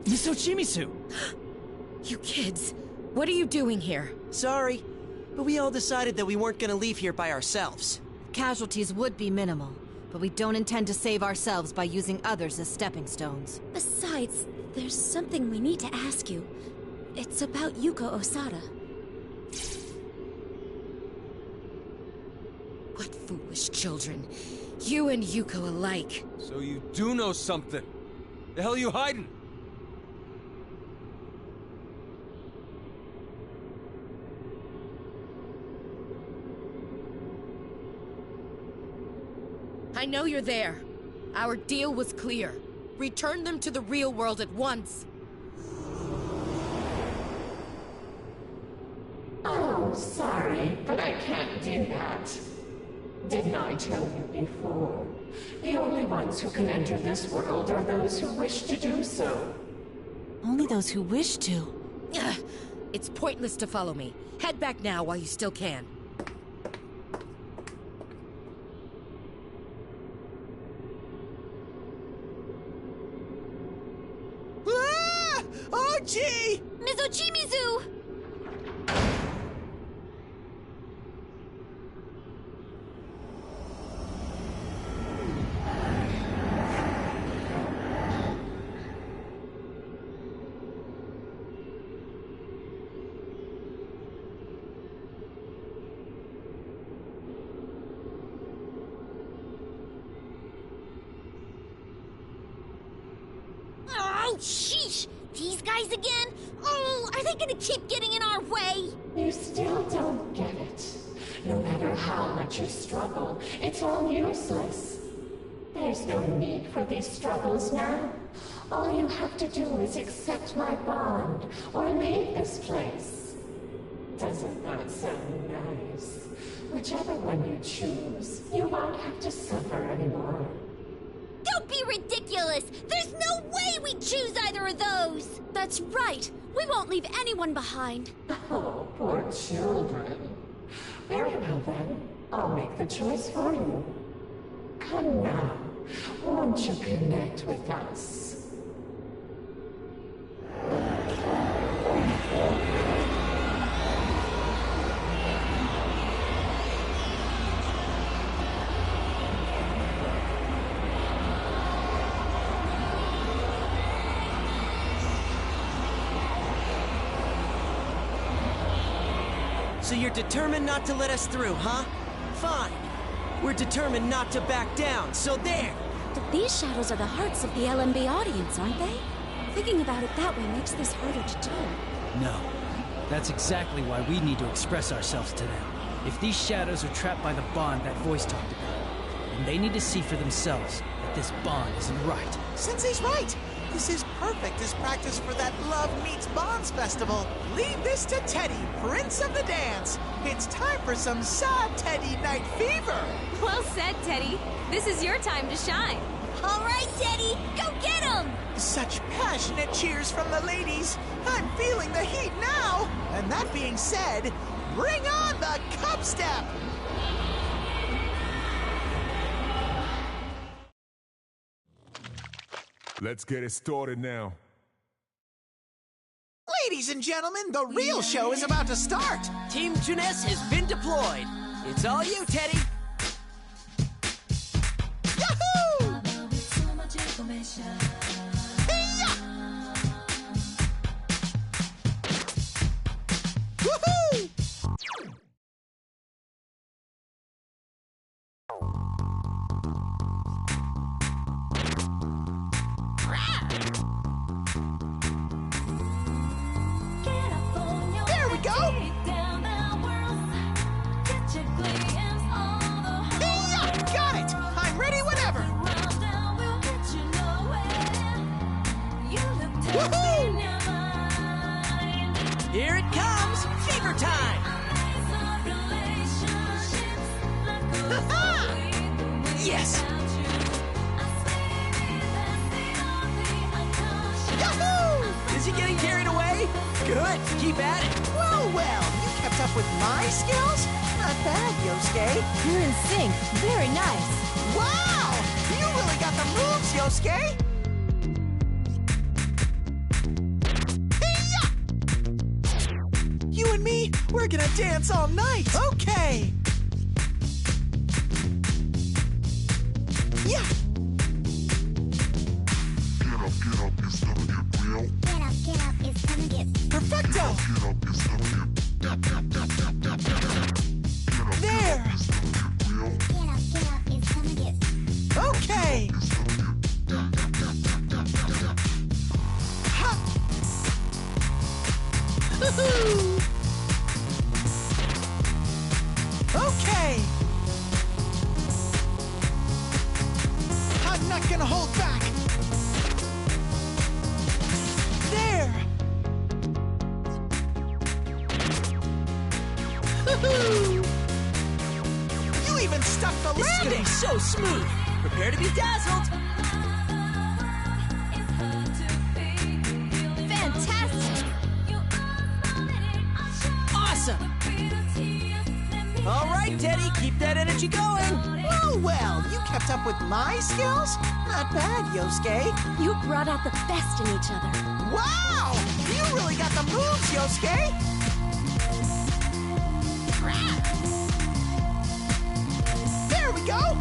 Miss Ochimizu! You kids, what are you doing here? Sorry, but we all decided that we weren't gonna leave here by ourselves. Casualties would be minimal, but we don't intend to save ourselves by using others as stepping stones. Besides, there's something we need to ask you. It's about Yuko Osada. What foolish children. You and Yuko alike. So you do know something. The hell are you hiding? I know you're there. Our deal was clear. Return them to the real world at once. Oh, sorry, but I can't do that. Didn't I tell you before? The only ones who can enter this world are those who wish to do so. Only those who wish to. Ugh, it's pointless to follow me. Head back now while you still can. Ah! Oh, gee! Ms. Ochimizu! Oh, sheesh! These guys again? Oh, are they gonna keep getting in our way? You still don't get it. No matter how much you struggle, it's all useless. There's no need for these struggles now. All you have to do is accept my bond, or leave this place. Doesn't that sound nice? Whichever one you choose, you won't have to suffer anymore. Don't be ridiculous! There's no way we choose either of those! That's right! We won't leave anyone behind. Oh, poor children. Very well then, I'll make the choice for you. Come now, won't you connect with us? So you're determined not to let us through, huh? Fine. We're determined not to back down, so there! But these shadows are the hearts of the LMB audience, aren't they? Thinking about it that way makes this harder to do. No. That's exactly why we need to express ourselves to them. If these shadows are trapped by the bond that voice talked about, then they need to see for themselves that this bond isn't right. Sensei's right. This is perfect as practice for that Love Meets Bonds festival. Leave this to Teddy, Prince of the Dance. It's time for some sad Teddy Night Fever. Well said, Teddy. This is your time to shine. All right, Teddy, go get him! Such passionate cheers from the ladies. I'm feeling the heat now. And that being said, bring on the cup step. Let's get it started now. Ladies and gentlemen, the real show is about to start. Team Junes has been deployed. It's all you, Teddy. Yahoo! Hey-ya! Woohoo! There we go! Hey-ya! Got it! I'm ready whenever! Woohoo! Here it comes! Fever time! Yes! Yahoo! Is he getting carried away? Good, keep at it. Well, well, you kept up with my skills? Not bad, Yosuke. You're in sync. Very nice. Wow! You really got the moves, Yosuke! We're gonna dance all night. Okay. Yeah. Get up, it's gonna get real. Get up, it's gonna get... Perfecto. Get up, There. Get up, it's gonna get... Okay. Ha. Woohoo. Okay. I'm not gonna hold back. There. Woohoo. You even stuck the landing. So smooth. Prepare to be dazzled. Fantastic! Awesome. All right, Teddy, keep that energy going. Oh, well, you kept up with my skills? Not bad, Yosuke. You brought out the best in each other. Wow! You really got the moves, Yosuke! There we go!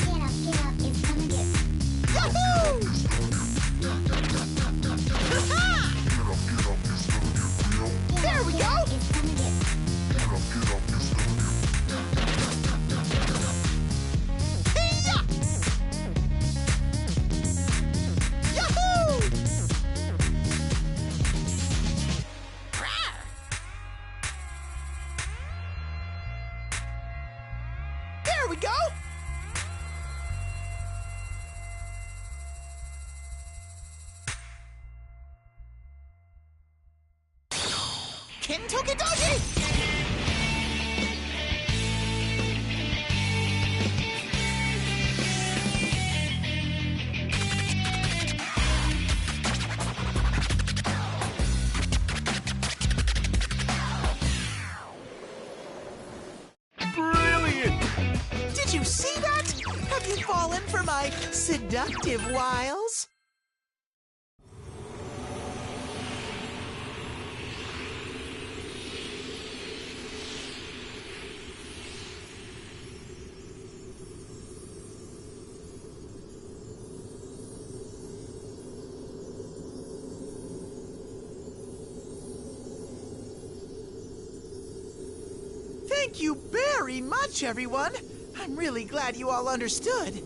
Get up, it's gonna get... Yahoo! Ha-ha! There we go! It's gonna get... Hey-ya! Yahoo! There we go! Kentucky Doggy! Brilliant! Did you see that? Have you fallen for my seductive wiles? Thank you very much, everyone. I'm really glad you all understood.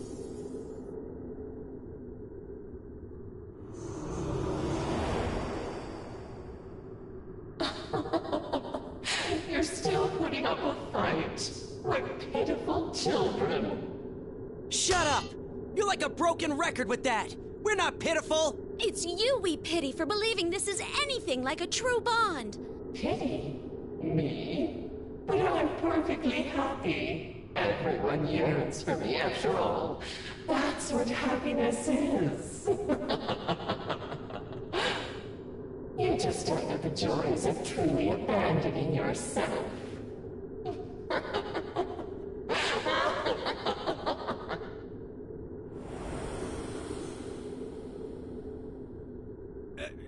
You're still putting up a fight. Like pitiful children. Shut up. You're like a broken record with that. We're not pitiful. It's you we pity for believing this is anything like a true bond. Pity? Me? But I'm perfectly happy. Everyone yearns for me after all. That's what happiness is. You just don't know the joys of truly abandoning yourself.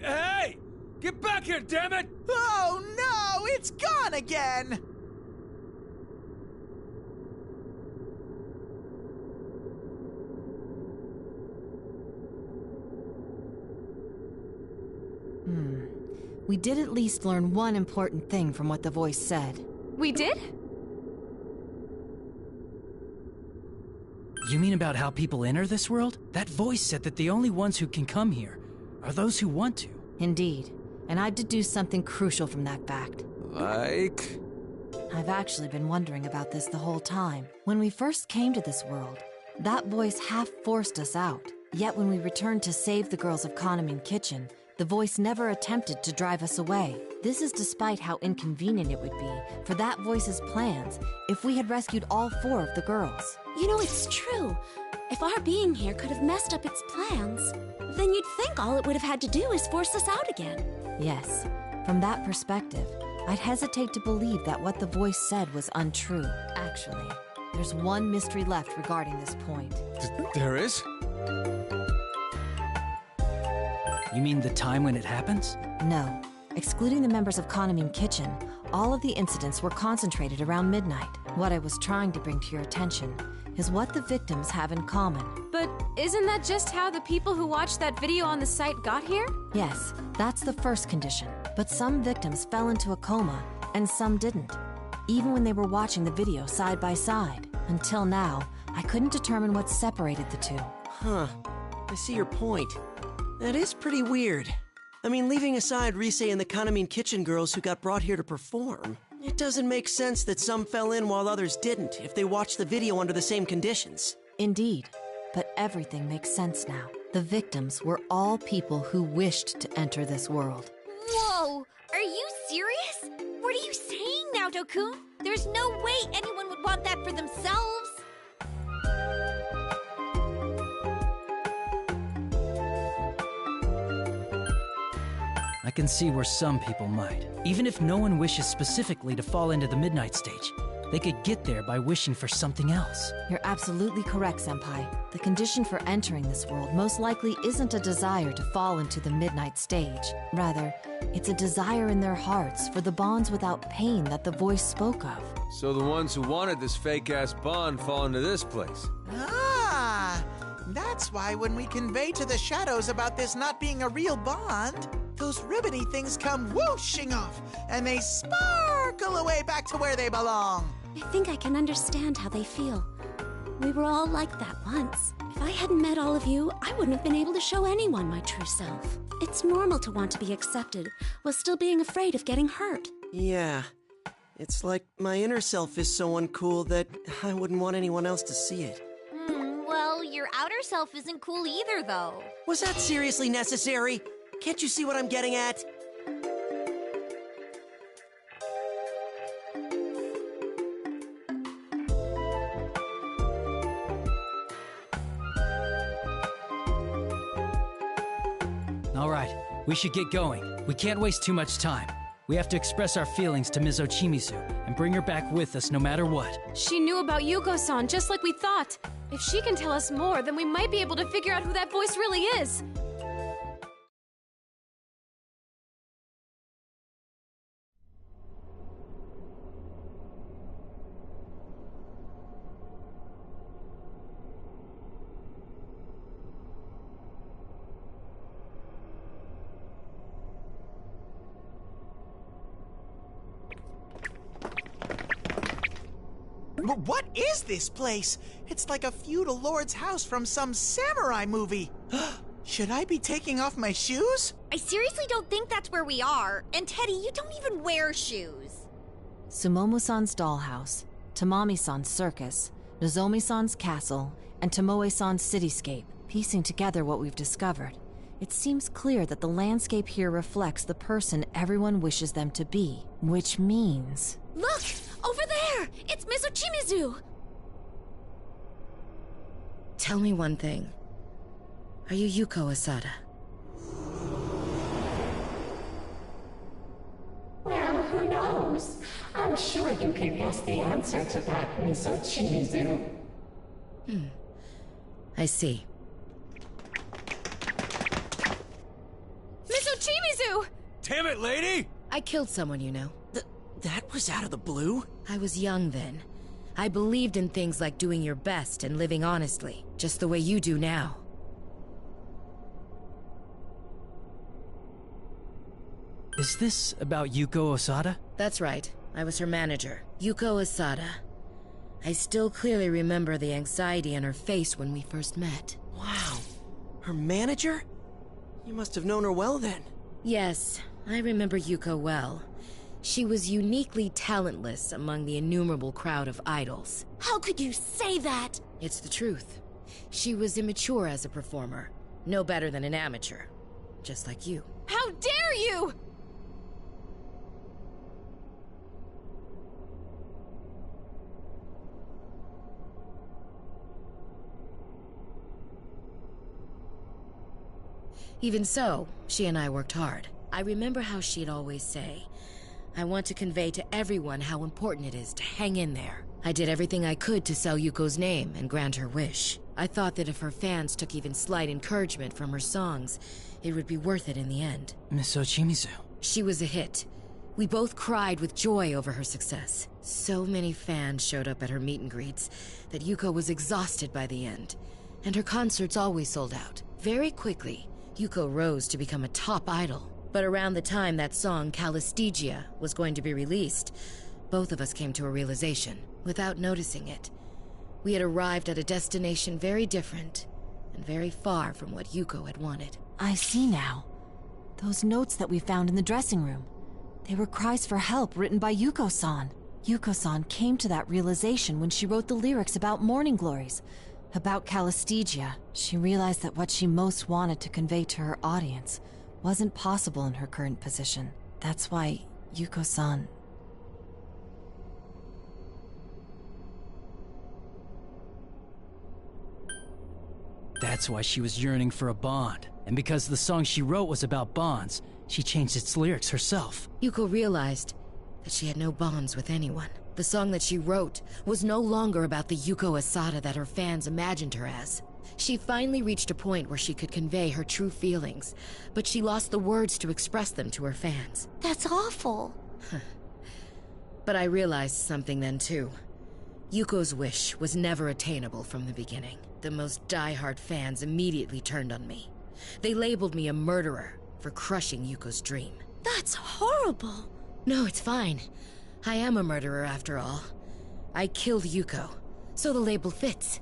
Hey! Get back here, damn it! Oh no, it's gone again! We did at least learn one important thing from what the voice said. We did? You mean about how people enter this world? That voice said that the only ones who can come here are those who want to. Indeed. And I've deduced something crucial from that fact. Like... I've actually been wondering about this the whole time. When we first came to this world, that voice half forced us out. Yet when we returned to save the girls of Kahneman Kitchen, the voice never attempted to drive us away. This is despite how inconvenient it would be for that voice's plans if we had rescued all 4 of the girls. You know, it's true. If our being here could have messed up its plans, then you'd think all it would have had to do is force us out again. Yes, from that perspective, I'd hesitate to believe that what the voice said was untrue. Actually, there's one mystery left regarding this point. There is? You mean the time when it happens? No. Excluding the members of Kaname Kitchen, all of the incidents were concentrated around midnight. What I was trying to bring to your attention is what the victims have in common. But isn't that just how the people who watched that video on the site got here? Yes, that's the first condition. But some victims fell into a coma, and some didn't. Even when they were watching the video side by side. Until now, I couldn't determine what separated the two. Huh. I see your point. That is pretty weird. I mean, leaving aside Rise and the Kaname Kitchen girls who got brought here to perform, it doesn't make sense that some fell in while others didn't if they watched the video under the same conditions. Indeed. But everything makes sense now. The victims were all people who wished to enter this world. Whoa! Are you serious? What are you saying, Naoto-kun? There's no way anyone would want that for themselves. I can see where some people might. Even if no one wishes specifically to fall into the midnight stage, they could get there by wishing for something else. You're absolutely correct, Senpai. The condition for entering this world most likely isn't a desire to fall into the midnight stage. Rather, it's a desire in their hearts for the bonds without pain that the voice spoke of. So the ones who wanted this fake-ass bond fall into this place. Ah, that's why when we convey to the shadows about this not being a real bond, those ribbony things come whooshing off, and they sparkle away back to where they belong. I think I can understand how they feel. We were all like that once. If I hadn't met all of you, I wouldn't have been able to show anyone my true self. It's normal to want to be accepted, while still being afraid of getting hurt. Yeah. It's like my inner self is so uncool that I wouldn't want anyone else to see it. Well, your outer self isn't cool either, though. Was that seriously necessary? Can't you see what I'm getting at? All right, we should get going. We can't waste too much time. We have to express our feelings to Ms. Ochimizu and bring her back with us no matter what. She knew about Yuko-san just like we thought. If she can tell us more, then we might be able to figure out who that voice really is. What is this place? It's like a feudal lord's house from some samurai movie. Should I be taking off my shoes? I seriously don't think that's where we are. And Teddy, you don't even wear shoes. Sumomo-san's dollhouse, Tamami-san's circus, Nozomi-san's castle, and Tomoe-san's cityscape. Piecing together what we've discovered, it seems clear that the landscape here reflects the person everyone wishes them to be, which means... Look! Over there! It's Ms. Ochimizu! Tell me one thing. Are you Yuko Asada? Well, who knows? I'm sure you can guess the answer to that, Miss Ochimizu. I see. Miss Ochimizu! Damn it, lady! I killed someone, you know. That was out of the blue? I was young then. I believed in things like doing your best and living honestly, just the way you do now. Is this about Yuko Asada? That's right. I was her manager, Yuko Asada. I still clearly remember the anxiety on her face when we first met. Wow. Her manager? You must have known her well then. Yes, I remember Yuko well. She was uniquely talentless among the innumerable crowd of idols. How could you say that? It's the truth. She was immature as a performer. No better than an amateur. Just like you. How dare you! Even so, she and I worked hard. I remember how she'd always say, I want to convey to everyone how important it is to hang in there. I did everything I could to sell Yuko's name and grant her wish. I thought that if her fans took even slight encouragement from her songs, it would be worth it in the end. Miss Ochimizu. She was a hit. We both cried with joy over her success. So many fans showed up at her meet and greets that Yuko was exhausted by the end, and her concerts always sold out. Very quickly, Yuko rose to become a top idol. But around the time that song, Calistegia, was going to be released, both of us came to a realization, without noticing it. We had arrived at a destination very different, and very far from what Yuko had wanted. I see now. Those notes that we found in the dressing room. They were cries for help written by Yuko-san. Yuko-san came to that realization when she wrote the lyrics about Morning Glories, about Calistegia. She realized that what she most wanted to convey to her audience wasn't possible in her current position. That's why Yuko-san... That's why she was yearning for a bond. And because the song she wrote was about bonds, she changed its lyrics herself. Yuko realized that she had no bonds with anyone. The song that she wrote was no longer about the Yuko Asada that her fans imagined her as. She finally reached a point where she could convey her true feelings, but she lost the words to express them to her fans. That's awful. But I realized something then too. Yuko's wish was never attainable from the beginning. The most die-hard fans immediately turned on me. They labeled me a murderer for crushing Yuko's dream. That's horrible. No, it's fine. I am a murderer after all. I killed Yuko, so the label fits.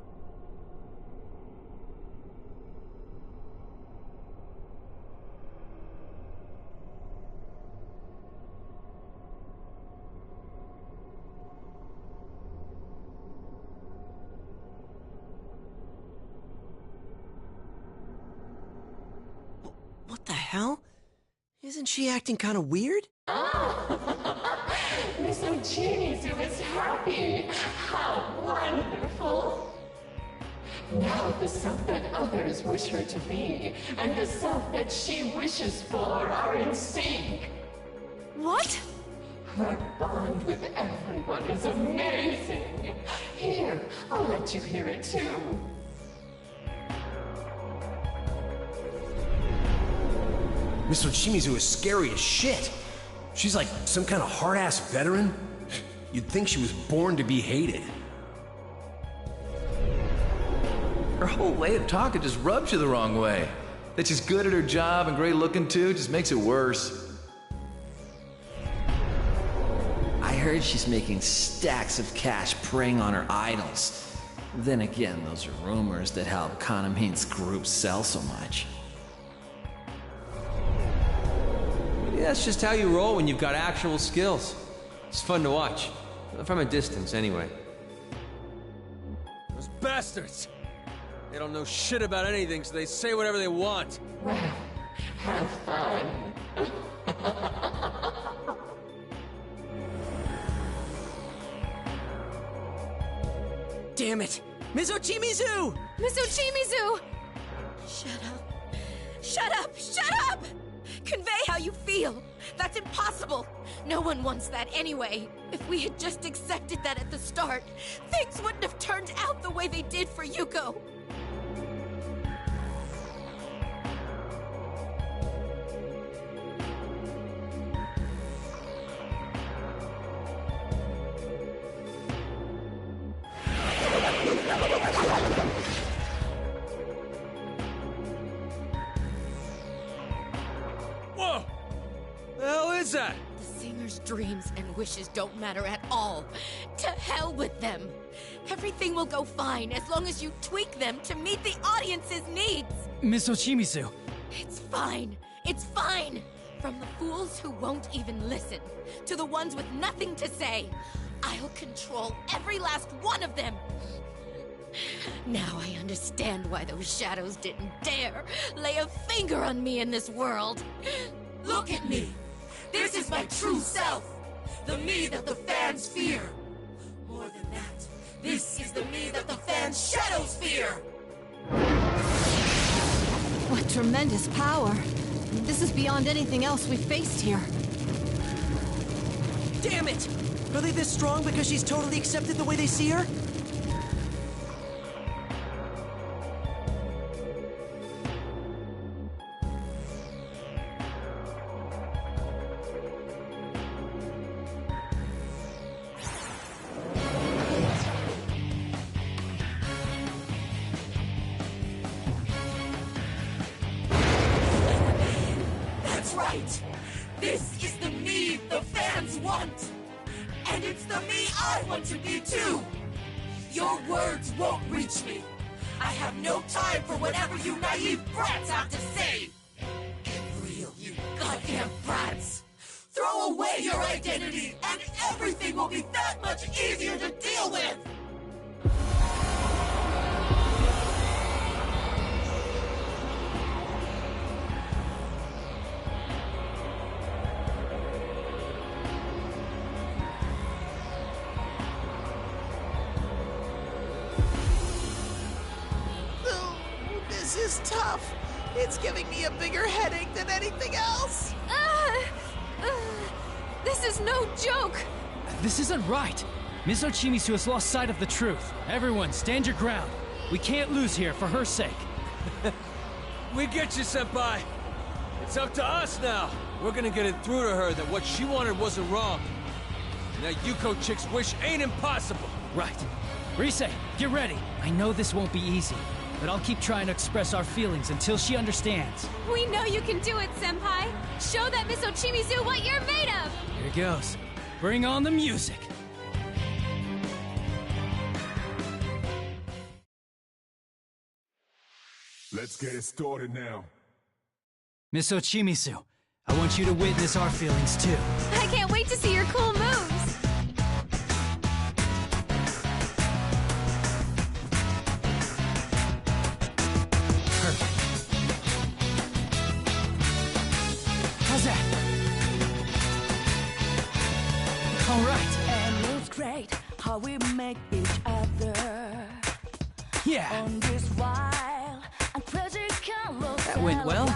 What the hell? Isn't she acting kind of weird? Miss Ochimizu is happy. How wonderful. Now the self that others wish her to be, and the self that she wishes for are in sync. What? Her bond with everyone is amazing. Here, I'll let you hear it too. Miss Ochimizu is scary as shit. She's like some kind of hard-ass veteran. You'd think she was born to be hated. Her whole way of talking just rubs you the wrong way. That she's good at her job and great looking too just makes it worse. I heard she's making stacks of cash preying on her idols. Then again, those are rumors that help Kanamine's group sell so much. Yeah, that's just how you roll when you've got actual skills. It's fun to watch. From a distance, anyway. Those bastards! They don't know shit about anything, so they say whatever they want. Well, have fun. Damn it! Miss Ochimizu! Miss Ochimizu! Shut up. Shut up! Shut up! Convey how you feel. That's impossible. No one wants that anyway. If we had just accepted that at the start, things wouldn't have turned out the way they did for Yuko. Whoa! The hell is that? The singer's dreams and wishes don't matter at all. To hell with them. Everything will go fine as long as you tweak them to meet the audience's needs. Miss Ochimizu. It's fine. It's fine. From the fools who won't even listen, to the ones with nothing to say, I'll control every last one of them. Now I understand why those shadows didn't dare lay a finger on me in this world. Look at me. This is my true self. The me that the fans fear. More than that, this is the me that the fans' shadows fear. What tremendous power. This is beyond anything else we've faced here. Damn it! Are they this strong because she's totally accepted the way they see her? That's right! This is the me the fans want! And it's the me I want to be too! Your words won't reach me! I have no time for whatever you naive brats have to say! Get real, you goddamn brats! Throw away your identity, and everything will be that much easier to deal with! This is tough. It's giving me a bigger headache than anything else. This is no joke! This isn't right! Miss Ochimizu has lost sight of the truth. Everyone, stand your ground. We can't lose here for her sake. We get you, Senpai. It's up to us now. We're gonna get it through to her that what she wanted wasn't wrong. And that Yuko chick's wish ain't impossible. Right. Rise, get ready. I know this won't be easy, but I'll keep trying to express our feelings until she understands. We know you can do it, Senpai! Show that Miss Ochimizu what you're made of! Here goes. Bring on the music. Let's get it started now. Miss Ochimizu, I want you to witness our feelings too. I can't wait to see your cool moves! How's that? All right. And it's great how we make each other. Yeah. On this wild and crazy That went well.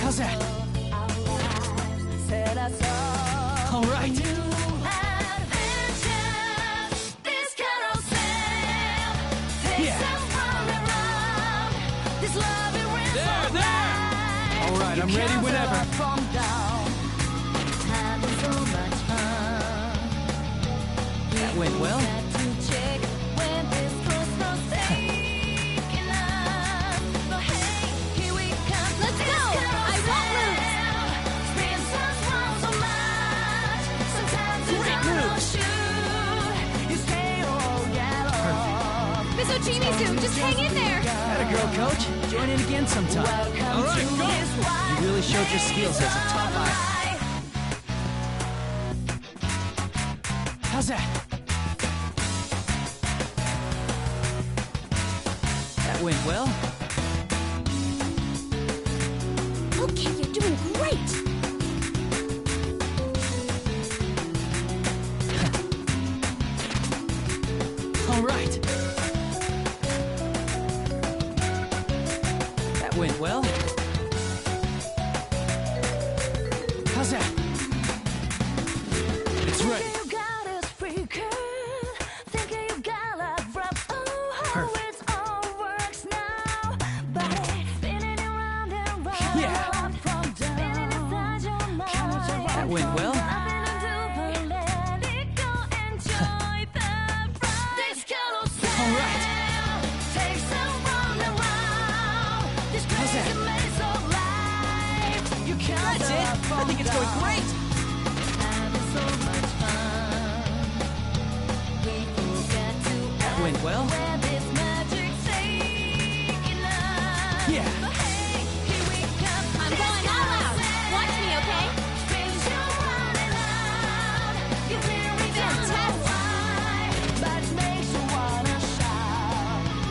How's that? All right. All right, I'm ready whenever. That went well. Let's go! I won't lose! Miss Ochimizu, just hang in there! Atta girl, coach. Join in again sometime. All right, go! You really showed your skills as a top eye. How's that? That went well. Okay, you're doing great! All right. That went well. How's that? It's ready. That went well. All right. How's that? That's it. I think it's going great. That went well. Yeah. I'm going all out! Watch me, okay?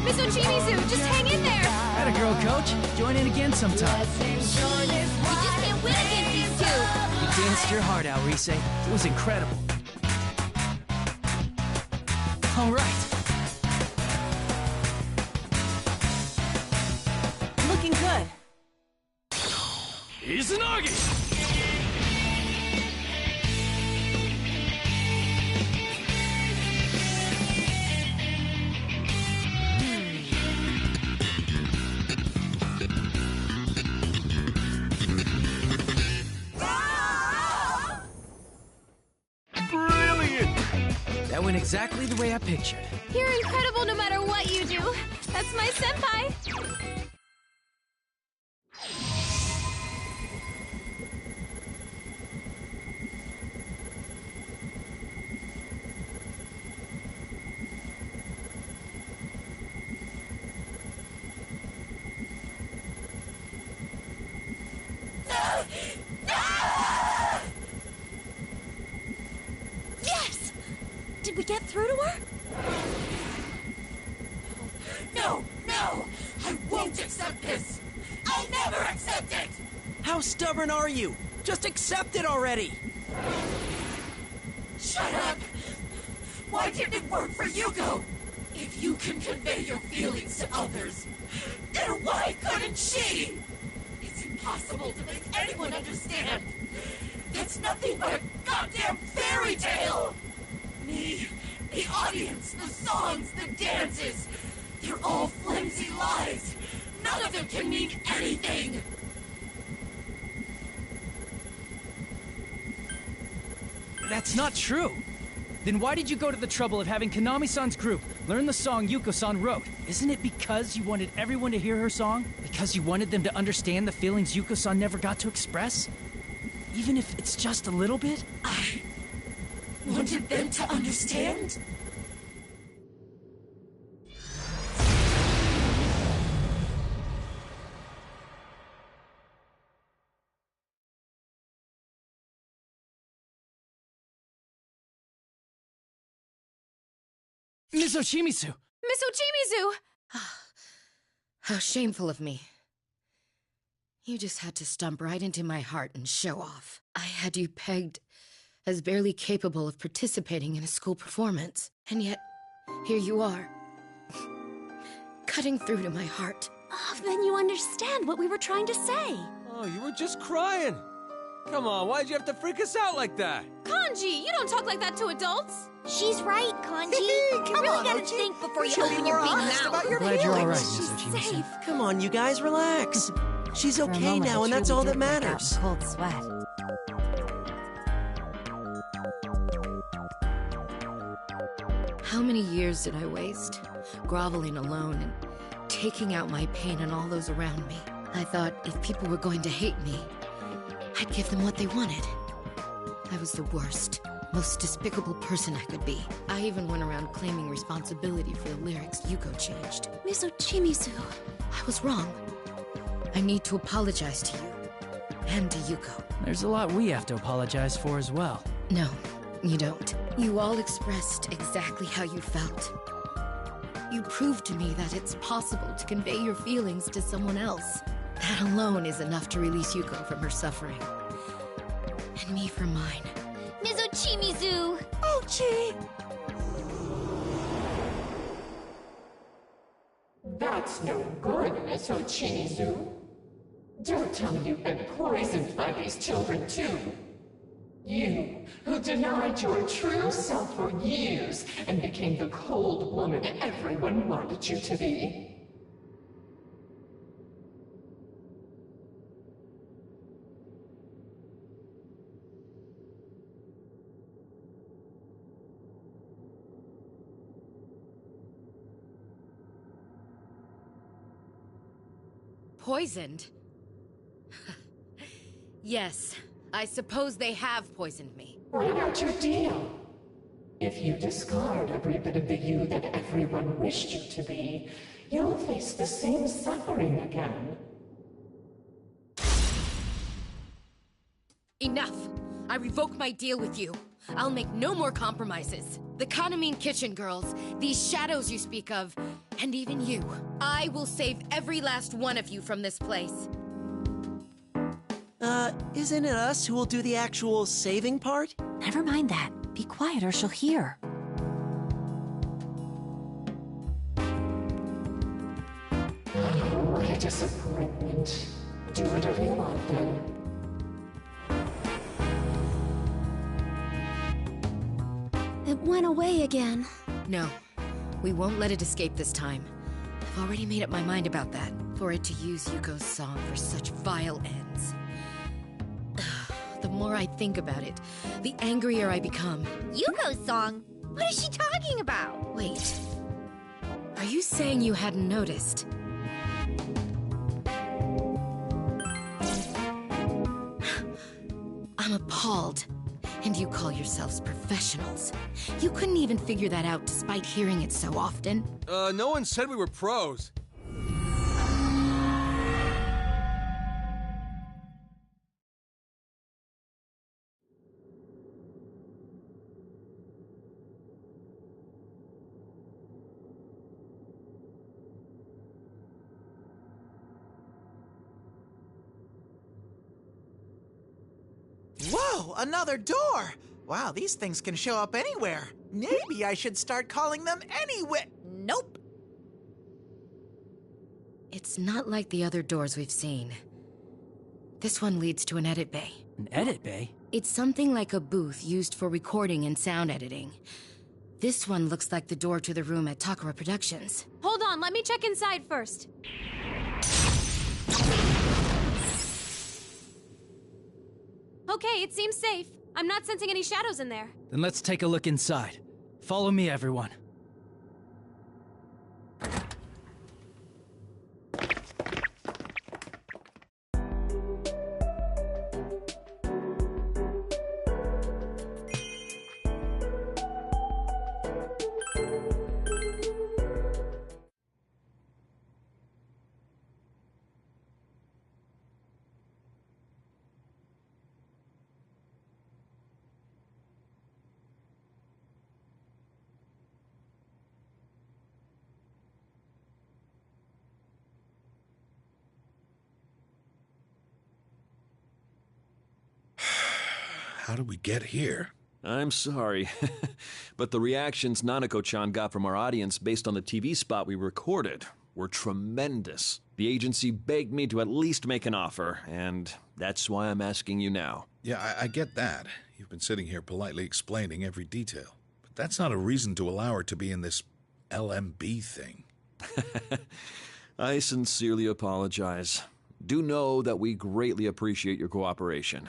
Miss Ochimizu, just hang in there! Atta girl, coach. Join in again sometime. You just can't win against these two! You danced your heart out, Rise. It was incredible. All right. Looking good. Izanagi! That went exactly the way I pictured. You're incredible no matter what you do. That's my senpai. Yes! Did we get through to her? No, no! I won't accept this! I'll never accept it! How stubborn are you? Just accept it already! Shut up! Why didn't it work for Yuko? If you can convey your feelings to others, then why couldn't she? It's impossible to make anyone understand. That's nothing but a goddamn fairy tale! Me, the audience, the songs, the dances, they're all flimsy lies. None of them can mean anything! That's not true. Then why did you go to the trouble of having Konami-san's group learn the song Yuko-san wrote? Isn't it because you wanted everyone to hear her song? Because you wanted them to understand the feelings Yuko-san never got to express? Even if it's just a little bit? I wanted them to understand? Miss Ochimizu! Miss Ochimizu! How shameful of me. You just had to stomp right into my heart and show off. I had you pegged as barely capable of participating in a school performance. And yet, here you are. Cutting through to my heart. Oh, then you understand what we were trying to say. Oh, you were just crying. Come on, why'd you have to freak us out like that? Kanji, you don't talk like that to adults. She's right, Kanji. You really gotta think before you open your big mouth. I'm glad you're all right, Miss Ochimizu. Come on, you guys, relax. She's For a okay moment, now, I and that's truly all that did break out in matters. cold sweat. How many years did I waste? Groveling alone and taking out my pain on all those around me. I thought if people were going to hate me, I'd give them what they wanted. I was the worst, most despicable person I could be. I even went around claiming responsibility for the lyrics Yuko changed. Miss Ochimizu. I was wrong. I need to apologize to you. And to Yuko. There's a lot we have to apologize for as well. No, you don't. You all expressed exactly how you felt. You proved to me that it's possible to convey your feelings to someone else. That alone is enough to release Yuko from her suffering. And me from mine. Miss Ochimizu. Ochi! That's no good, Miss Ochimizu. Don't tell me you've been poisoned by these children, too. You, who denied your true self for years and became the cold woman everyone wanted you to be. Poisoned? Yes, I suppose they have poisoned me. Write out your deal. If you discard every bit of the you that everyone wished you to be, you'll face the same suffering again. Enough! I revoke my deal with you. I'll make no more compromises. The Kanamine Kitchen girls, these shadows you speak of, and even you. I will save every last one of you from this place. Isn't it us who will do the actual saving part? Never mind that. Be quiet or she'll hear. Oh, what a disappointment. Do whatever you want, then. It went away again. No, we won't let it escape this time. I've already made up my mind about that. For it to use Yuko's song for such vile ends. The more I think about it, the angrier I become. Yuko's song? What is she talking about? Wait. Are you saying you hadn't noticed? I'm appalled. And you call yourselves professionals. You couldn't even figure that out despite hearing it so often. No one said we were pros. Whoa, another door! Wow, these things can show up anywhere. Maybe I should start calling them anywhere. Nope. It's not like the other doors we've seen. This one leads to an edit bay. An edit bay? It's something like a booth used for recording and sound editing. This one looks like the door to the room at Takara Productions. Hold on, let me check inside first. Okay, it seems safe. I'm not sensing any shadows in there. Then let's take a look inside. Follow me, everyone. How did we get here? I'm sorry, but the reactions Nanako-chan got from our audience based on the TV spot we recorded were tremendous. The agency begged me to at least make an offer, and that's why I'm asking you now. Yeah, I get that. You've been sitting here politely explaining every detail. But that's not a reason to allow her to be in this LMB thing. I sincerely apologize. Do know that we greatly appreciate your cooperation.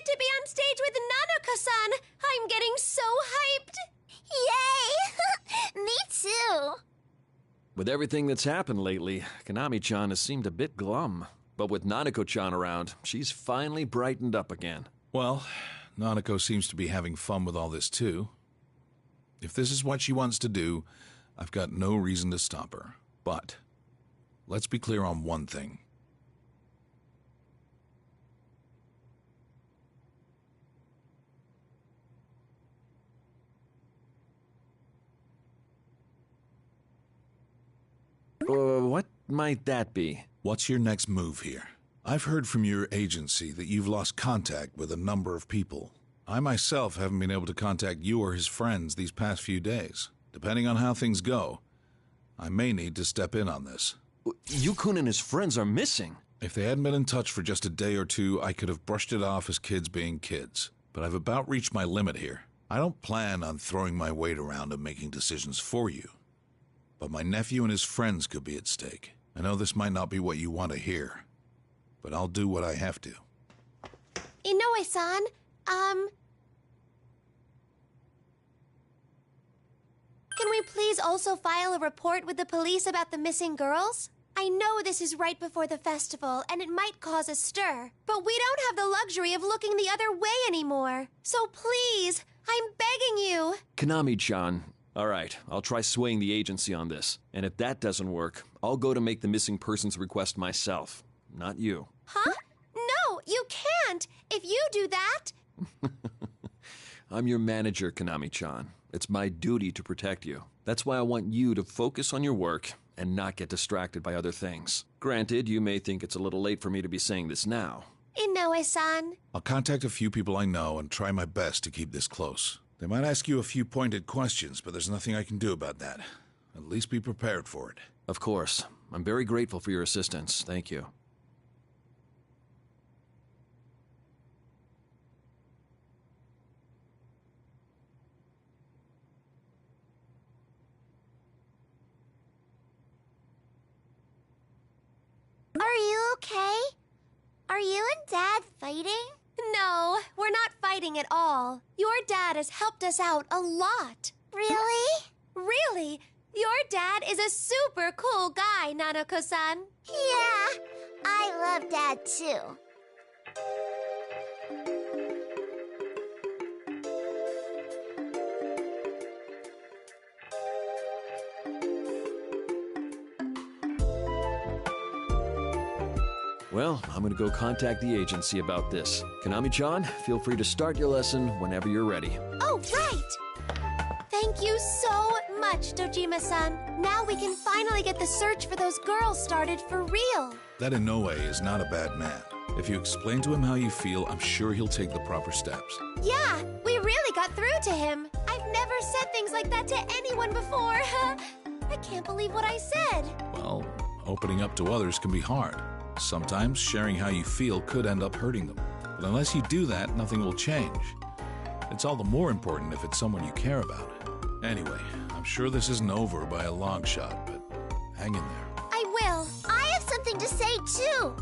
To be on stage with Nanako-san! I'm getting so hyped! Yay! Me too! With everything that's happened lately, Konami-chan has seemed a bit glum. But with Nanako-chan around, she's finally brightened up again. Well, Nanako seems to be having fun with all this too. If this is what she wants to do, I've got no reason to stop her. But let's be clear on one thing. What might that be? What's your next move here? I've heard from your agency that you've lost contact with a number of people. I myself haven't been able to contact you or his friends these past few days. Depending on how things go, I may need to step in on this. Yukun and his friends are missing. If they hadn't been in touch for just a day or two, I could have brushed it off as kids being kids. But I've about reached my limit here. I don't plan on throwing my weight around and making decisions for you. But my nephew and his friends could be at stake. I know this might not be what you want to hear, but I'll do what I have to. Inoue-san, can we please also file a report with the police about the missing girls? I know this is right before the festival, and it might cause a stir, but we don't have the luxury of looking the other way anymore. So please, I'm begging you. Konami-chan, all right, I'll try swaying the agency on this. And if that doesn't work, I'll go to make the missing persons request myself, not you. Huh? No, you can't. If you do that... I'm your manager, Konami-chan. It's my duty to protect you. That's why I want you to focus on your work and not get distracted by other things. Granted, you may think it's a little late for me to be saying this now. Inoue-san. I'll contact a few people I know and try my best to keep this close. They might ask you a few pointed questions, but there's nothing I can do about that. At least be prepared for it. Of course. I'm very grateful for your assistance. Thank you. Are you okay? Are you and Dad fighting? No, we're not fighting at all. Your dad has helped us out a lot. Really? Really? Your dad is a super cool guy, Nanako-san. Yeah, I love Dad too. Well, I'm gonna go contact the agency about this. Konami-chan, feel free to start your lesson whenever you're ready. Oh, right! Thank you so much, Dojima-san. Now we can finally get the search for those girls started for real. That Inoue is not a bad man. If you explain to him how you feel, I'm sure he'll take the proper steps. Yeah, we really got through to him. I've never said things like that to anyone before. I can't believe what I said. Well, opening up to others can be hard. Sometimes sharing how you feel could end up hurting them. But unless you do that, nothing will change. It's all the more important if it's someone you care about. Anyway, I'm sure this isn't over by a long shot, but hang in there. I will. I have something to say too.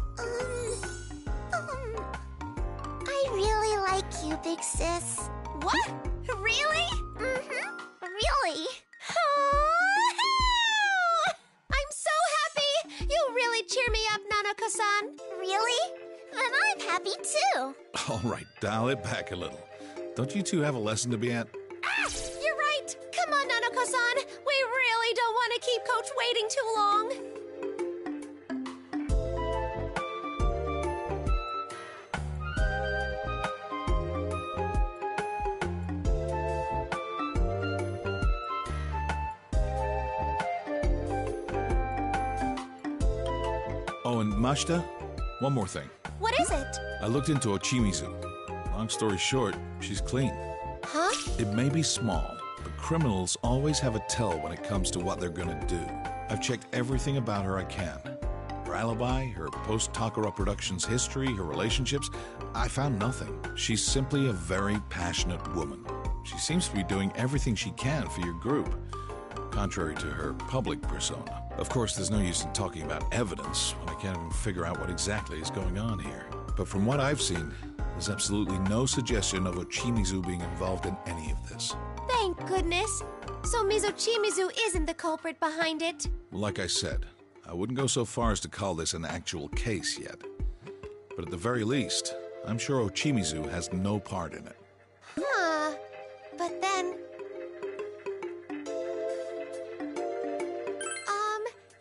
I really like you, big sis. What? Really? Mm-hmm. Really. I'm so happy! You really cheer me up, Nanako-san. Really? Then I'm happy too. All right, dial it back a little. Don't you two have a lesson to be at? Ah! You're right! Come on, Nanako-san! We really don't want to keep Coach waiting too long. Oh, and Mashita, one more thing. What is it? I looked into Ochimizu. Long story short, she's clean. Huh? It may be small, but criminals always have a tell when it comes to what they're gonna do. I've checked everything about her I can. Her alibi, her post-Takara Productions history, her relationships, I found nothing. She's simply a very passionate woman. She seems to be doing everything she can for your group, contrary to her public persona. Of course, there's no use in talking about evidence when I can't even figure out what exactly is going on here. But from what I've seen, there's absolutely no suggestion of Ochimizu being involved in any of this. Thank goodness. So Mizochimizu isn't the culprit behind it. Like I said, I wouldn't go so far as to call this an actual case yet. But at the very least, I'm sure Ochimizu has no part in it. Huh. But then...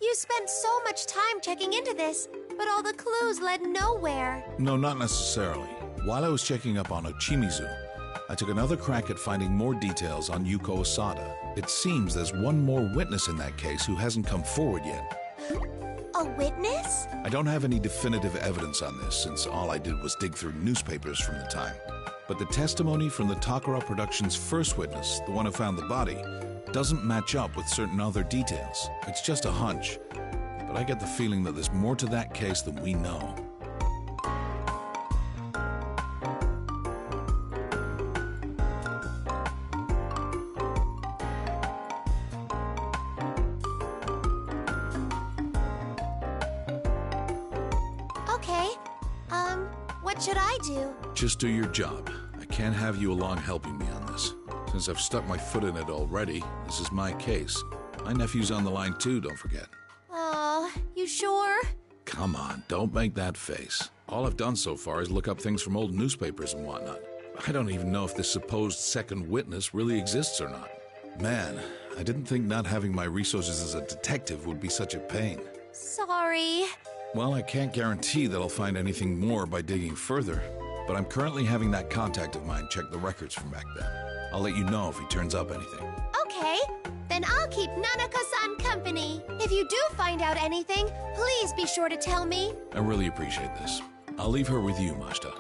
You spent so much time checking into this, but all the clues led nowhere. No, not necessarily. While I was checking up on Ochimizu, I took another crack at finding more details on Yuko Osada. It seems there's one more witness in that case who hasn't come forward yet. A witness? I don't have any definitive evidence on this, since all I did was dig through newspapers from the time. But the testimony from the Takara Productions' first witness, the one who found the body, doesn't match up with certain other details. It's just a hunch. But I get the feeling that there's more to that case than we know. Okay. What should I do? Just do your job. I can't have you along helping me on this. Since I've stuck my foot in it already, this is my case. My nephew's on the line too, don't forget. Oh, you sure? Come on, don't make that face. All I've done so far is look up things from old newspapers and whatnot. I don't even know if this supposed second witness really exists or not. Man, I didn't think not having my resources as a detective would be such a pain. Sorry. Well, I can't guarantee that I'll find anything more by digging further, but I'm currently having that contact of mine check the records from back then. I'll let you know if he turns up anything. Okay, then I'll keep Nanako-san company. If you do find out anything, please be sure to tell me. I really appreciate this. I'll leave her with you, Majda.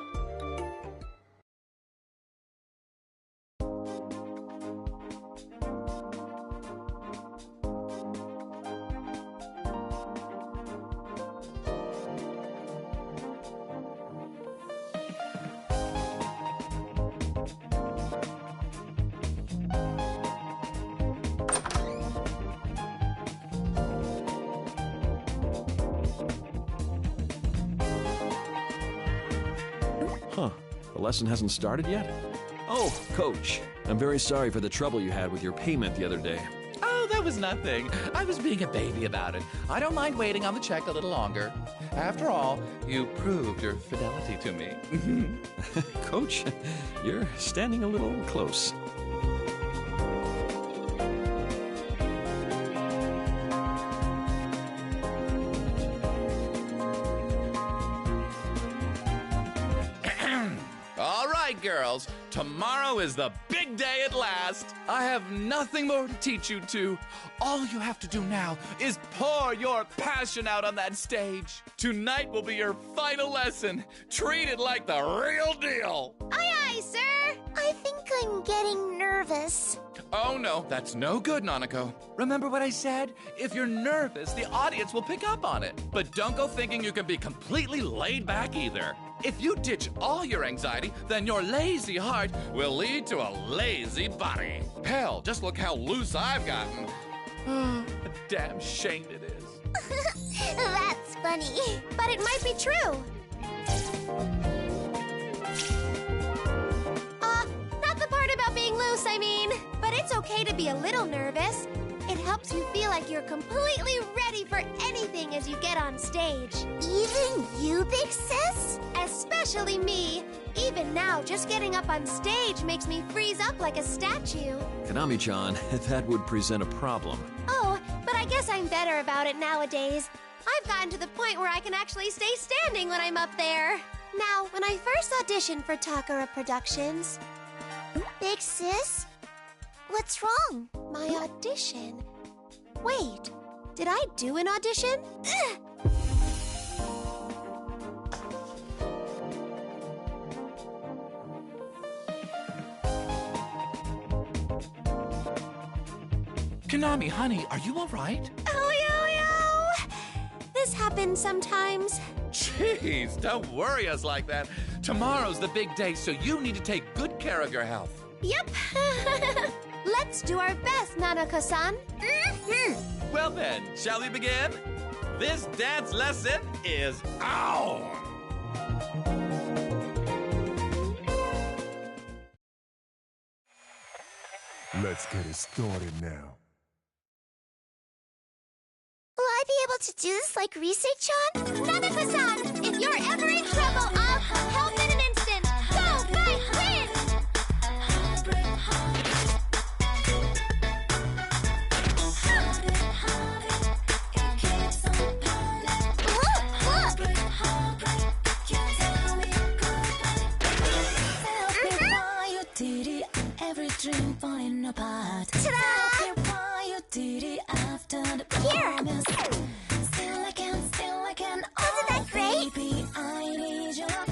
Huh. The lesson hasn't started yet? Oh, Coach. I'm very sorry for the trouble you had with your payment the other day. Oh, that was nothing. I was being a baby about it. I don't mind waiting on the check a little longer. After all, you proved your fidelity to me. Coach, you're standing a little close. All right, girls. Tomorrow is the big day at last. I have nothing more to teach you two. All you have to do now is pour your passion out on that stage. Tonight will be your final lesson. Treat it like the real deal. Aye, aye, sir. I think I'm getting nervous. Oh, no, that's no good, Nanako. Remember what I said? If you're nervous, the audience will pick up on it. But don't go thinking you can be completely laid back either. If you ditch all your anxiety, then your lazy heart will lead to a lazy body. Hell, just look how loose I've gotten. Oh, a damn shame it is. That's funny. But it might be true. Not the part about being loose, I mean. But it's okay to be a little nervous. It helps you feel like you're completely ready for anything as you get on stage. Even you, Big Sis? Especially me. Even now, just getting up on stage makes me freeze up like a statue. Konami-chan, that would present a problem. Oh, but I guess I'm better about it nowadays. I've gotten to the point where I can actually stay standing when I'm up there. Now, when I first auditioned for Takara Productions... Big Sis? What's wrong? My audition? Wait, did I do an audition? Ugh. Konami, honey, are you all right? Oh, yo. This happens sometimes. Jeez, don't worry us like that. Tomorrow's the big day, so you need to take good care of your health. Yep. Let's do our best, Nanako-san. Well then, shall we begin? This dance lesson is on! Let's get it started now. Will I be able to do this like Rise-chan? Nanako-san, if you're ever in trouble, I'll help in an instant. Go, fight, win! Every dream falling apart. Ta-da! Why you did it after the Here! promise. Still I can. Wasn't that great? Baby, I need your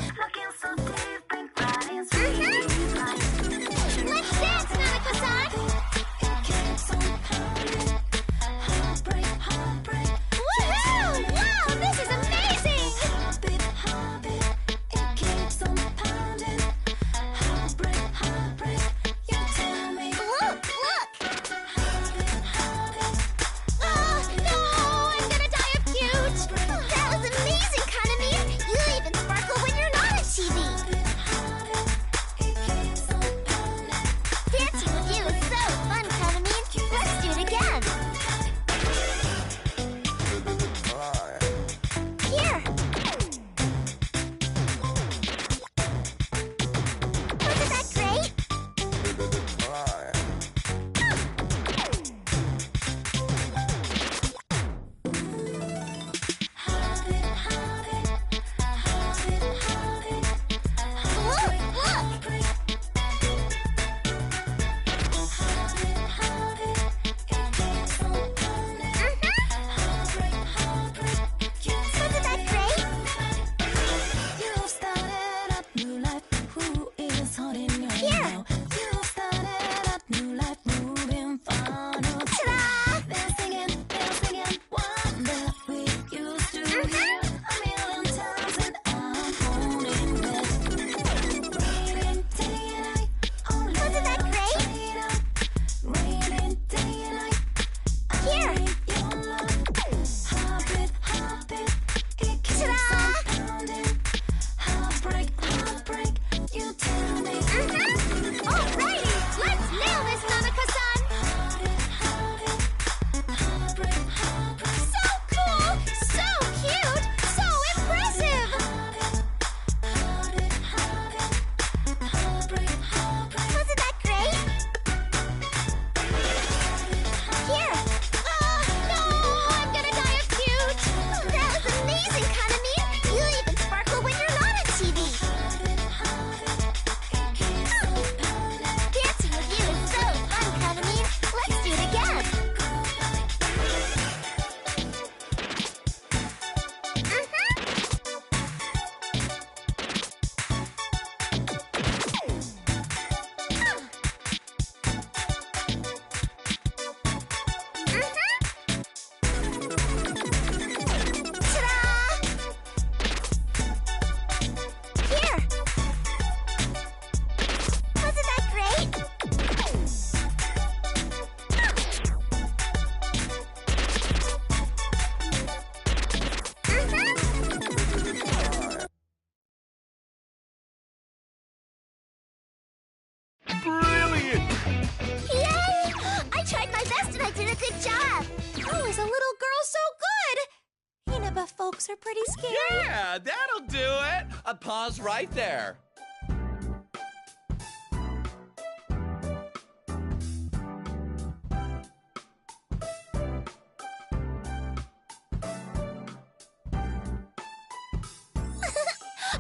jokes are pretty scary. Yeah, that'll do it. Pause right there.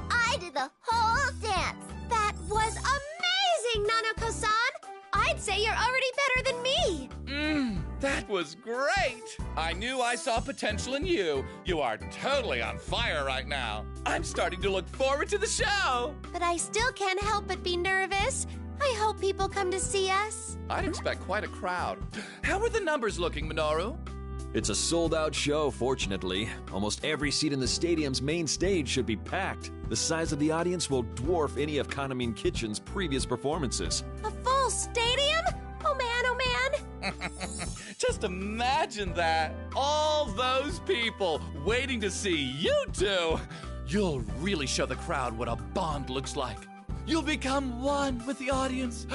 I did the whole dance. That was amazing, Nanako-san. I'd say you're already better than me. That was great. I knew I saw potential in you. You are totally on fire right now. I'm starting to look forward to the show. But I still can't help but be nervous. I hope people come to see us. I'd expect quite a crowd. How are the numbers looking, Minoru? It's a sold-out show, fortunately. Almost every seat in the stadium's main stage should be packed. The size of the audience will dwarf any of Kanamin Kitchen's previous performances. A full stadium? Oh man, oh man. Just imagine that. All those people waiting to see you two. You'll really show the crowd what a bond looks like. You'll become one with the audience,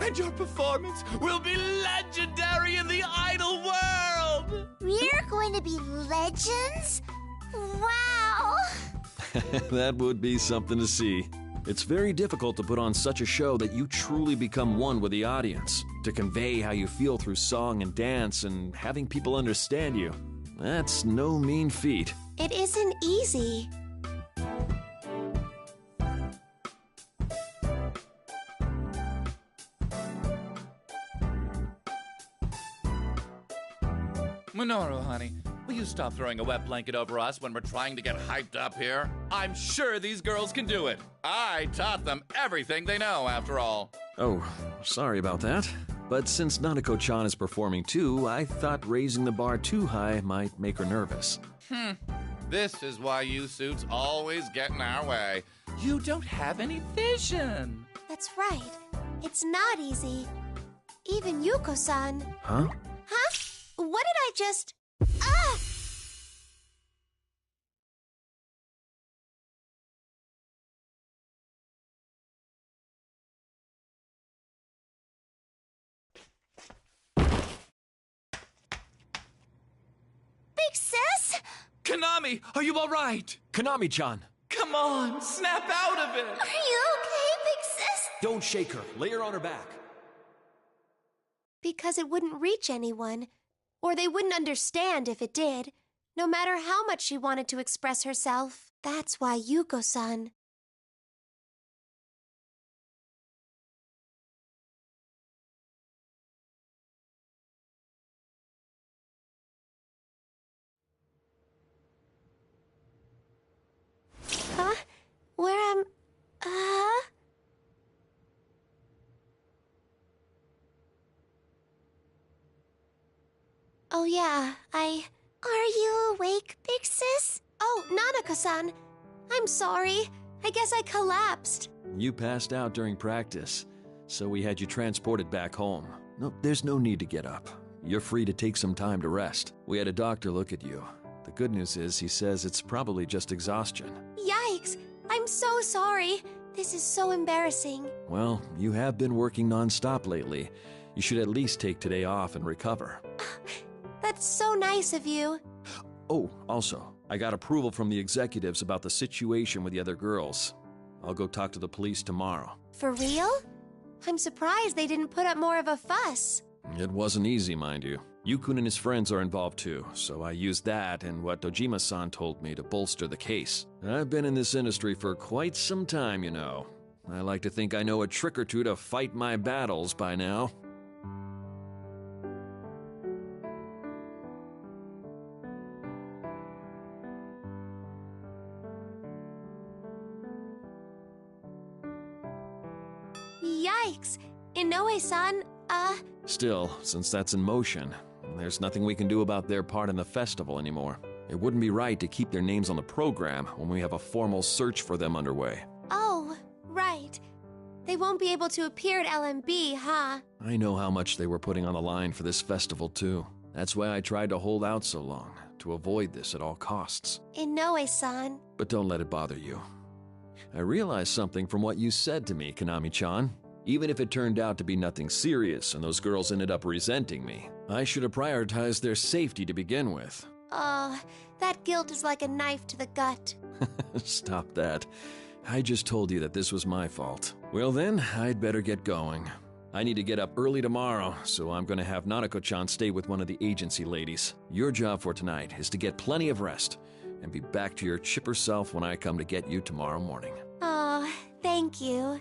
and your performance will be legendary in the idol world! We're going to be legends? Wow! That would be something to see. It's very difficult to put on such a show that you truly become one with the audience, to convey how you feel through song and dance and having people understand you. That's no mean feat. It isn't easy. Minoru, honey, will you stop throwing a wet blanket over us when we're trying to get hyped up here? I'm sure these girls can do it. I taught them everything they know, after all. Oh, sorry about that. But since Nanako-chan is performing too, I thought raising the bar too high might make her nervous. This is why you suits always get in our way. You don't have any vision. That's right. It's not easy. Even Yuko-san. Huh? Huh? What did I just... Ah! Big sis? Konami, are you all right? Konami-chan! Come on, snap out of it! Are you okay, Big sis? Don't shake her. Lay her on her back. Because it wouldn't reach anyone. Or they wouldn't understand if it did, no matter how much she wanted to express herself. That's why Yuko-san. Huh? Where am... Oh yeah, Are you awake, Big Sis? Oh, Nanako-san. I'm sorry. I guess I collapsed. You passed out during practice, so we had you transported back home. No, there's no need to get up. You're free to take some time to rest. We had a doctor look at you. The good news is he says it's probably just exhaustion. Yikes! I'm so sorry. This is so embarrassing. Well, you have been working non-stop lately. You should at least take today off and recover. That's so nice of you. Oh, also, I got approval from the executives about the situation with the other girls. I'll go talk to the police tomorrow. For real? I'm surprised they didn't put up more of a fuss. It wasn't easy, mind you. Yukun and his friends are involved too, so I used that and what Dojima-san told me to bolster the case. I've been in this industry for quite some time, you know. I like to think I know a trick or two to fight my battles by now. Yikes! Inoue-san, Still, since that's in motion, there's nothing we can do about their part in the festival anymore. It wouldn't be right to keep their names on the program when we have a formal search for them underway. Oh, right. They won't be able to appear at LMB, huh? I know how much they were putting on the line for this festival, too. That's why I tried to hold out so long, to avoid this at all costs. Inoue-san. But don't let it bother you. I realized something from what you said to me, Konami-chan. Even if it turned out to be nothing serious and those girls ended up resenting me, I should have prioritized their safety to begin with. Oh, that guilt is like a knife to the gut. Stop that. I just told you that this was my fault. Well then, I'd better get going. I need to get up early tomorrow, so I'm going to have Nanako-chan stay with one of the agency ladies. Your job for tonight is to get plenty of rest and be back to your chipper self when I come to get you tomorrow morning. Oh, thank you.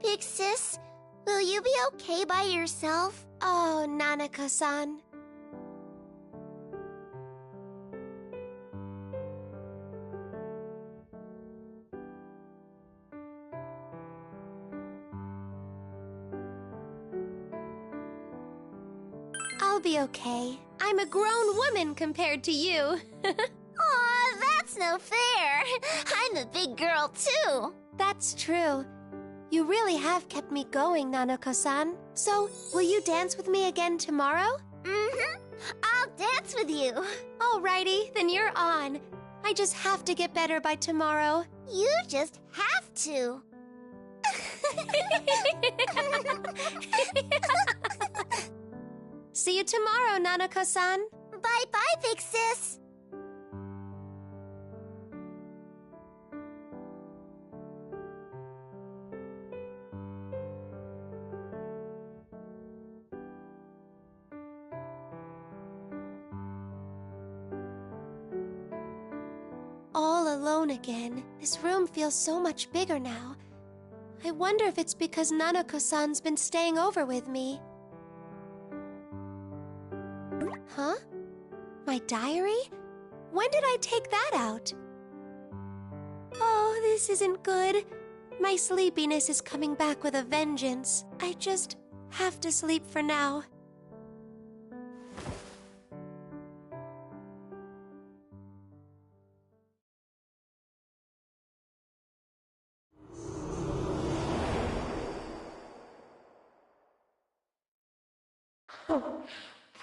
Big sis, will you be okay by yourself? Oh, Nanako-san. I'll be okay. I'm a grown woman compared to you. Aw, that's no fair. I'm a big girl, too. That's true. You really have kept me going, Nanako-san. So, will you dance with me again tomorrow? Mm-hmm. I'll dance with you. Alrighty, then you're on. I just have to get better by tomorrow. You just have to. See you tomorrow, Nanako-san. Bye-bye, big sis. All alone again. This room feels so much bigger now. I wonder if it's because Nanako-san's been staying over with me. Huh? My diary? When did I take that out? Oh, this isn't good. My sleepiness is coming back with a vengeance. I just have to sleep for now.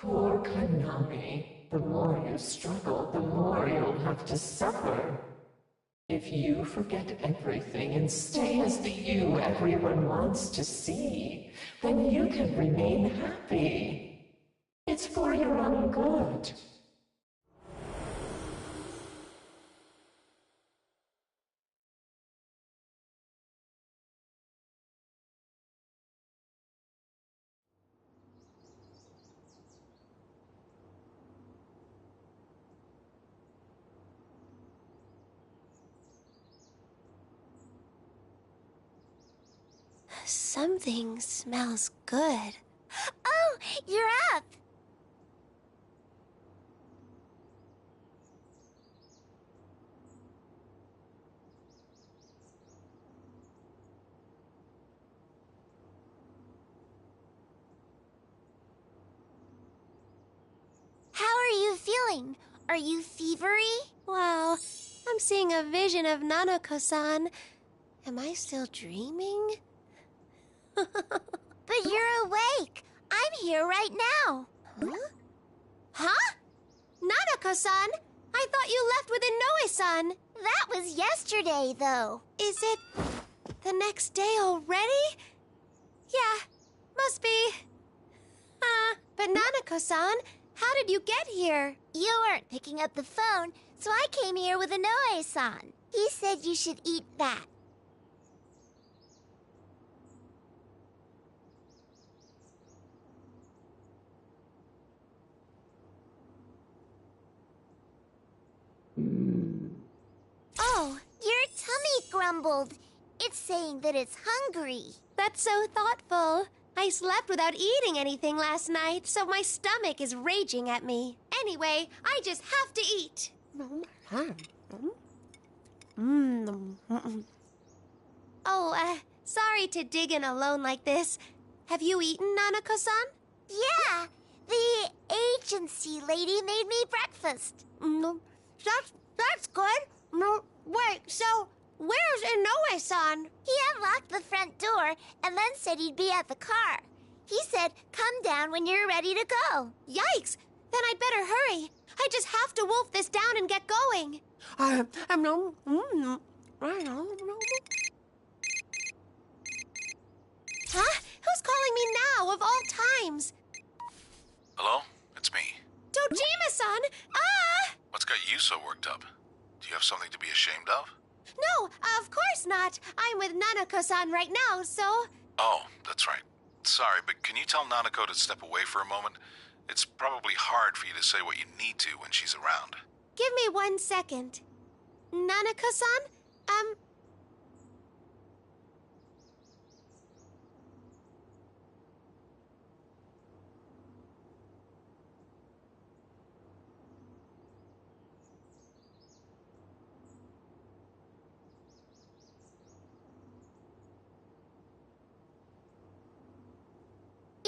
Poor Konami. The more you struggle, the more you'll have to suffer. If you forget everything and stay as the you everyone wants to see, then you can remain happy. It's for your own good. Something smells good. Oh, you're up! How are you feeling? Are you fevery? Wow, I'm seeing a vision of Nanako-san. Am I still dreaming? But you're awake. I'm here right now. Huh? Huh? Nanako-san? I thought you left with Inoue-san. That was yesterday, though. Is it the next day already? Yeah, must be. But Nanako-san, how did you get here? You weren't picking up the phone, so I came here with Inoue-san. He said you should eat that. Oh, your tummy grumbled. It's saying that it's hungry. That's so thoughtful. I slept without eating anything last night, so my stomach is raging at me. Anyway, I just have to eat. Oh, sorry to dig in alone like this. Have you eaten, Nanako-san? Yeah, the agency lady made me breakfast. That's good. Wait, so where's Inoue-san? He unlocked the front door and then said he'd be at the car. He said, come down when you're ready to go. Yikes! Then I'd better hurry. I just have to wolf this down and get going. Huh? Who's calling me now, of all times? Hello? It's me. Dojima-san! Ah! What's got you so worked up? Do you have something to be ashamed of? No, of course not. I'm with Nanako-san right now, so... Oh, that's right. Sorry, but can you tell Nanako to step away for a moment? It's probably hard for you to say what you need to when she's around. Give me 1 second. Nanako-san?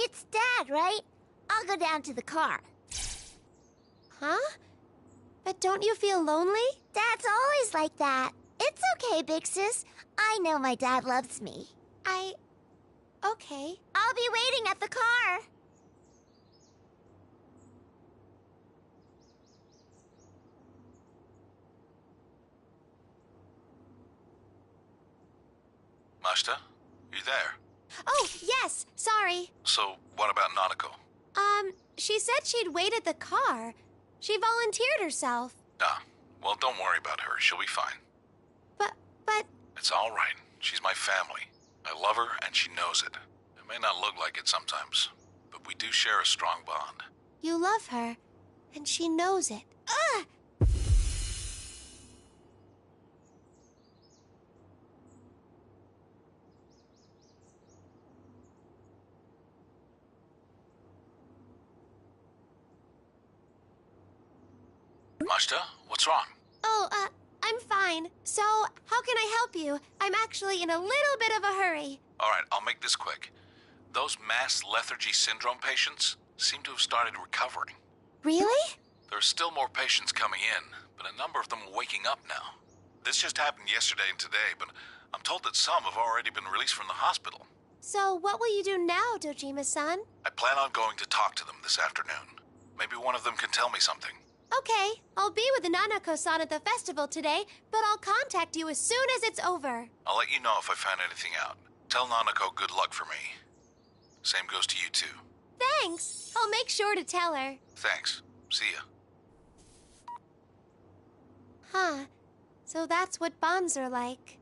It's Dad, right? I'll go down to the car. Huh? But don't you feel lonely? Dad's always like that. It's okay, Big Sis. I know my dad loves me. Okay. I'll be waiting at the car. Mashita, you there? Oh, yes. Sorry. So, what about Nanako? She said she'd wait at the car. She volunteered herself. Ah, well, don't worry about her. She'll be fine. But... It's all right. She's my family. I love her, and she knows it. It may not look like it sometimes, but we do share a strong bond. You love her, and she knows it. Ugh! Mashita, what's wrong? Oh, I'm fine. So, how can I help you? I'm actually in a little bit of a hurry. All right, I'll make this quick. Those mass lethargy syndrome patients seem to have started recovering. Really? There are still more patients coming in, but a number of them are waking up now. This just happened yesterday and today, but I'm told that some have already been released from the hospital. So, what will you do now, Dojima-san? I plan on going to talk to them this afternoon. Maybe one of them can tell me something. Okay, I'll be with Nanako-san at the festival today, but I'll contact you as soon as it's over. I'll let you know if I find anything out. Tell Nanako good luck for me. Same goes to you, too. Thanks. I'll make sure to tell her. Thanks. See ya. Huh. So that's what bonds are like.